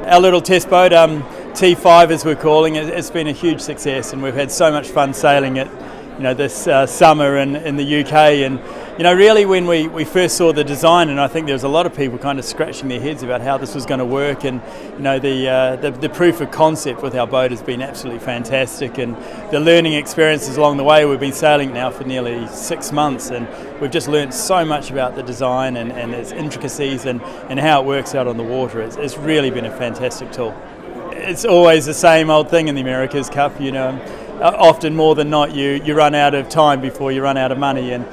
Our little test boat, T5 as we're calling it, it's been a huge success, and we've had so much fun sailing it, this summer in the UK. And really when we first saw the design, and I think there was a lot of people kind of scratching their heads about how this was going to work, and the proof of concept with our boat has been absolutely fantastic, and the learning experiences along the way. We've been sailing now for nearly 6 months, and we've just learned so much about the design and its intricacies and how it works out on the water. It's really been a fantastic tool. It's always the same old thing in the America's Cup, often more than not you run out of time before you run out of money, and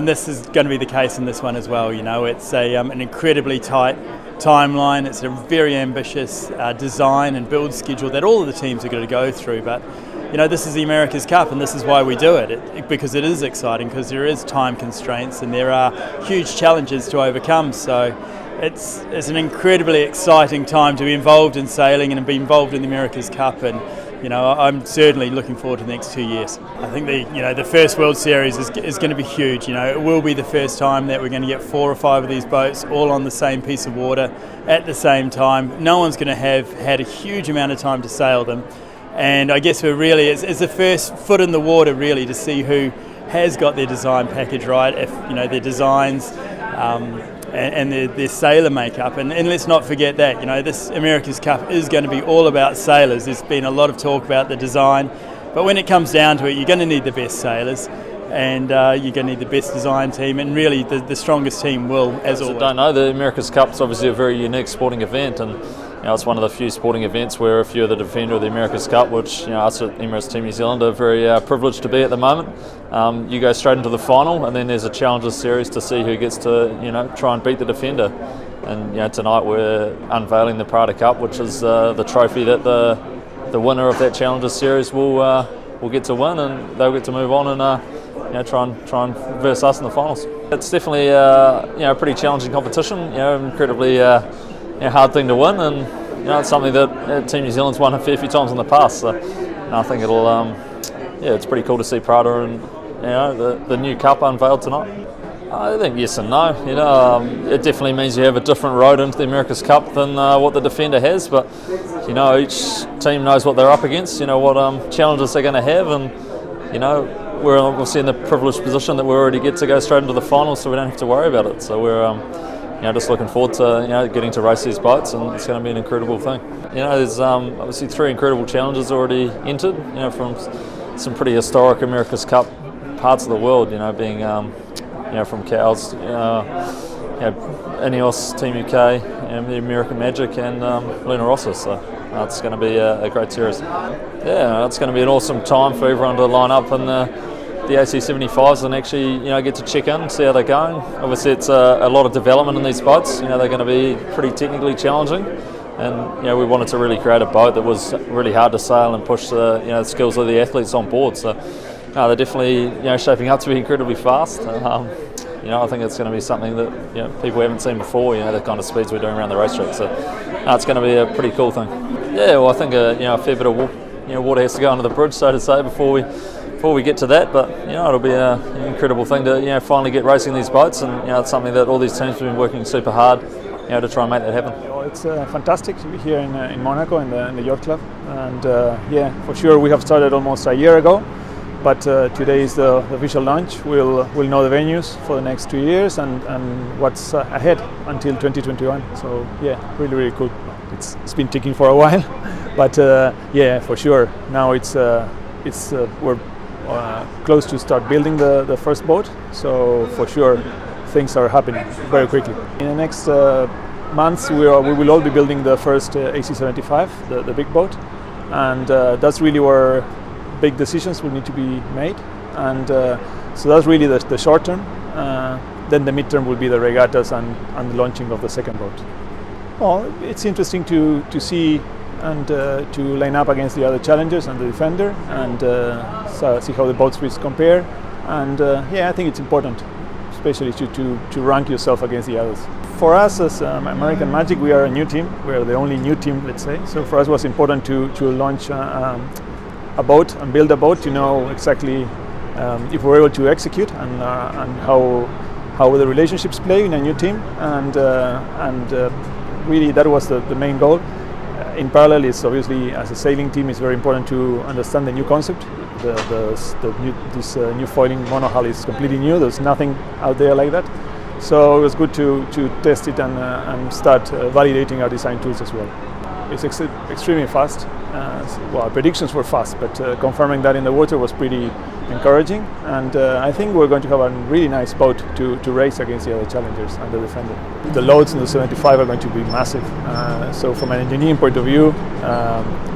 this is going to be the case in this one as well. It's an incredibly tight timeline. It's a very ambitious design and build schedule that all of the teams are going to go through, but this is the America's Cup, and this is why we do it because it is exciting, because there is time constraints and there are huge challenges to overcome. So it's an incredibly exciting time to be involved in sailing and be involved in the America's Cup, and I'm certainly looking forward to the next 2 years. I think the first World Series is going to be huge. It will be the first time that we're going to get 4 or 5 of these boats all on the same piece of water at the same time. No one's going to have had a huge amount of time to sail them, and I guess it's the first foot in the water really to see who has got their design package right, if their designs and their sailor makeup, and let's not forget that this America's Cup is going to be all about sailors. There's been a lot of talk about the design, but when it comes down to it, you're going to need the best sailors, and you're going to need the best design team, and really the strongest team will, as always. I don't know, the America's Cup is obviously a very unique sporting event, and it's one of the few sporting events where if you're the defender of the America's Cup, which us at Emirates Team New Zealand are very privileged to be at the moment, you go straight into the final, and then there's a Challengers Series to see who gets to try and beat the defender. And tonight we're unveiling the Prada Cup, which is the trophy that the winner of that Challengers Series will get to win, and they'll get to move on and try and verse us in the finals. It's definitely a pretty challenging competition, incredibly hard thing to win, and it's something that Team New Zealand's won a fair few times in the past. So I think it'll it's pretty cool to see Prada and the new cup unveiled tonight. I think yes and no. It definitely means you have a different road into the America's Cup than what the defender has, but each team knows what they're up against, what challenges they're going to have, and we're obviously in the privileged position that we already get to go straight into the finals, so we don't have to worry about it. So we're just looking forward to getting to race these boats, and it's going to be an incredible thing. There's obviously 3 incredible challenges already entered, from some pretty historic America's Cup parts of the world, being from Cowes, Ineos, Team UK, the American Magic, and Luna Rossa. So it's going to be a great series. Yeah, it's going to be an awesome time for everyone to line up in the AC75s and actually get to check in and see how they're going. Obviously it's a lot of development in these boats. They're going to be pretty technically challenging, and we wanted to really create a boat that was really hard to sail and push the skills of the athletes on board. So they're definitely shaping up to be incredibly fast. I think it's going to be something that people haven't seen before, the kind of speeds we're doing around the racetrack. So it's going to be a pretty cool thing. Yeah, well, I think a fair bit of water has to go under the bridge, so to say, before we get to that, but it'll be an incredible thing to finally get racing these boats, and it's something that all these teams have been working super hard to try and make that happen. It's fantastic to be here in Monaco in the yacht club, and for sure we have started almost a year ago, but today is the official launch. We'll know the venues for the next 2 years and what's ahead until 2021. So really, really cool. It's been ticking for a while, but for sure now we're close to start building the first boat, so for sure things are happening very quickly. In the next months we will all be building the first AC75, the big boat, and that's really where big decisions will need to be made, and so that's really the short term. Then the midterm will be the regattas and the launching of the second boat. Well, it's interesting to see and to line up against the other challengers and the defender, and see how the boats will compare. And I think it's important, especially to rank yourself against the others. For us as American Magic, we are a new team. We are the only new team, let's say. So for us, it was important to launch a boat and build a boat to know exactly if we're able to execute and how the relationships play in a new team. And really, that was the main goal. in parallel, it's obviously, as a sailing team, it's very important to understand the new concept. This new foiling monohull is completely new. There's nothing out there like that. So it was good to test it and start validating our design tools as well. It's extremely fast. Well, predictions were fast, but confirming that in the water was pretty encouraging. And I think we're going to have a really nice boat to race against the other challengers and the Defender. The loads in the 75 are going to be massive. So from an engineering point of view,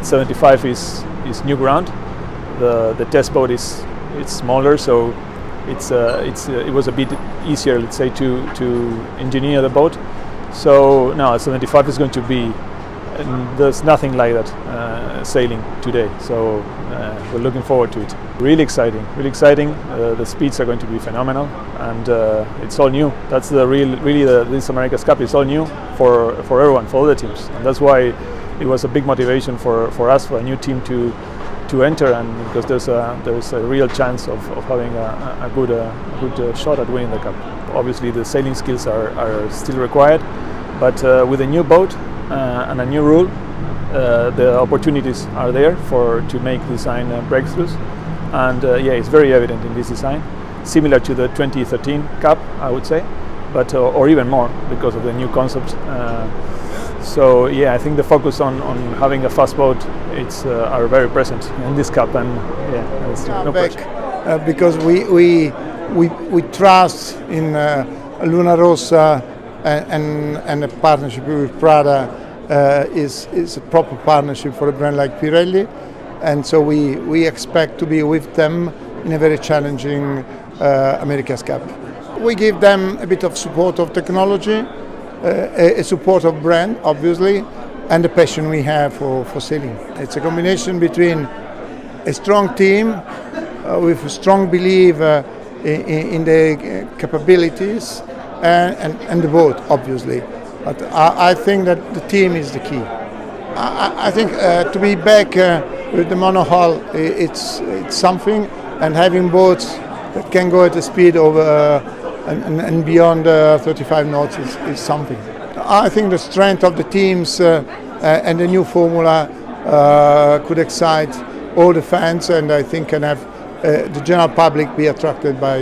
75 is new ground. The test boat is smaller, so it was a bit easier, let's say, to engineer the boat. So now 75 is going to be, there's nothing like that sailing today. So we're looking forward to it. Really exciting, really exciting. The speeds are going to be phenomenal, and it's all new. That's this America's Cup is all new for everyone, for all the teams, and that's why it was a big motivation for us, for a new team to enter, and because there's a real chance of having a good shot at winning the cup. Obviously, the sailing skills are still required, but with a new boat and a new rule, the opportunities are there to make design breakthroughs, and it's very evident in this design, similar to the 2013 Cup, I would say, but or even more because of the new concept. So I think the focus on having a fast boat are very present in this cup, and it's no pressure. Because we trust in Luna Rossa, and a partnership with Prada is a proper partnership for a brand like Pirelli, and so we expect to be with them in a very challenging America's Cup. We give them a bit of support of technology, a support of brand, obviously, and the passion we have for sailing. It's a combination between a strong team with a strong belief in the capabilities and the boat, obviously. But I think that the team is the key. I think to be back with the monohull, it's something, and having boats that can go at a speed over and beyond 35 knots is something. I think the strength of the teams and the new formula could excite all the fans, and I think can have the general public be attracted by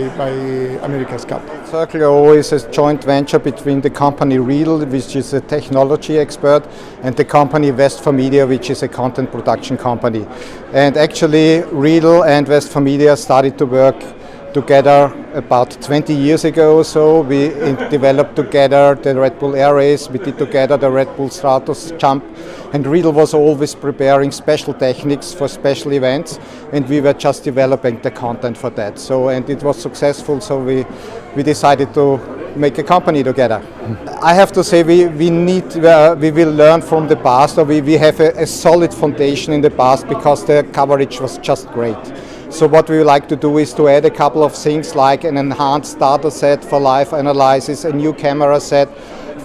America's Cup. Circular is a joint venture between the company Riedel, which is a technology expert, and the company West for Media, which is a content production company. And actually Riedel and West for Media started to work together about 20 years ago. So we developed together the Red Bull Air Race, we did together the Red Bull Stratos Jump, and Riedel was always preparing special techniques for special events, and we were just developing the content for that. So, and it was successful, so we decided to make a company together. I have to say we will learn from the past, or we have a solid foundation in the past, because the coverage was just great. So what we would like to do is to add a couple of things, like an enhanced data set for live analysis, a new camera set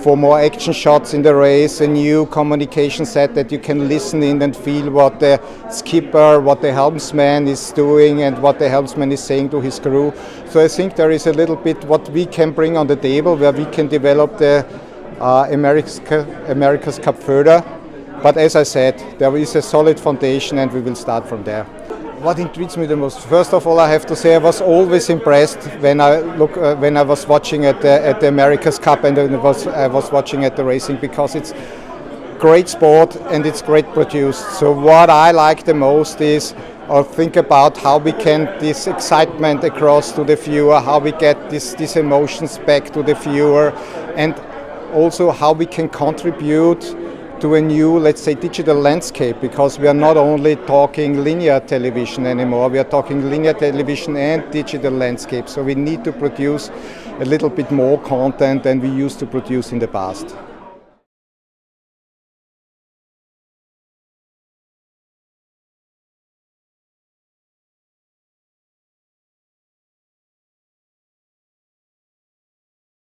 for more action shots in the race, a new communication set that you can listen in and feel what the skipper, what the helmsman is doing, and what the helmsman is saying to his crew. So I think there is a little bit what we can bring on the table, where we can develop the America's Cup further. But as I said, there is a solid foundation, and we will start from there. What intrigues me the most? First of all, I have to say I was always impressed when I was watching at the America's Cup, and I was watching at the racing, because it's great sport and it's great produced. So what I like the most is, or think about how we can this excitement across to the viewer, how we get these emotions back to the viewer, and also how we can contribute to a new, let's say, digital landscape, because we are not only talking linear television anymore, we are talking linear television and digital landscape. So we need to produce a little bit more content than we used to produce in the past.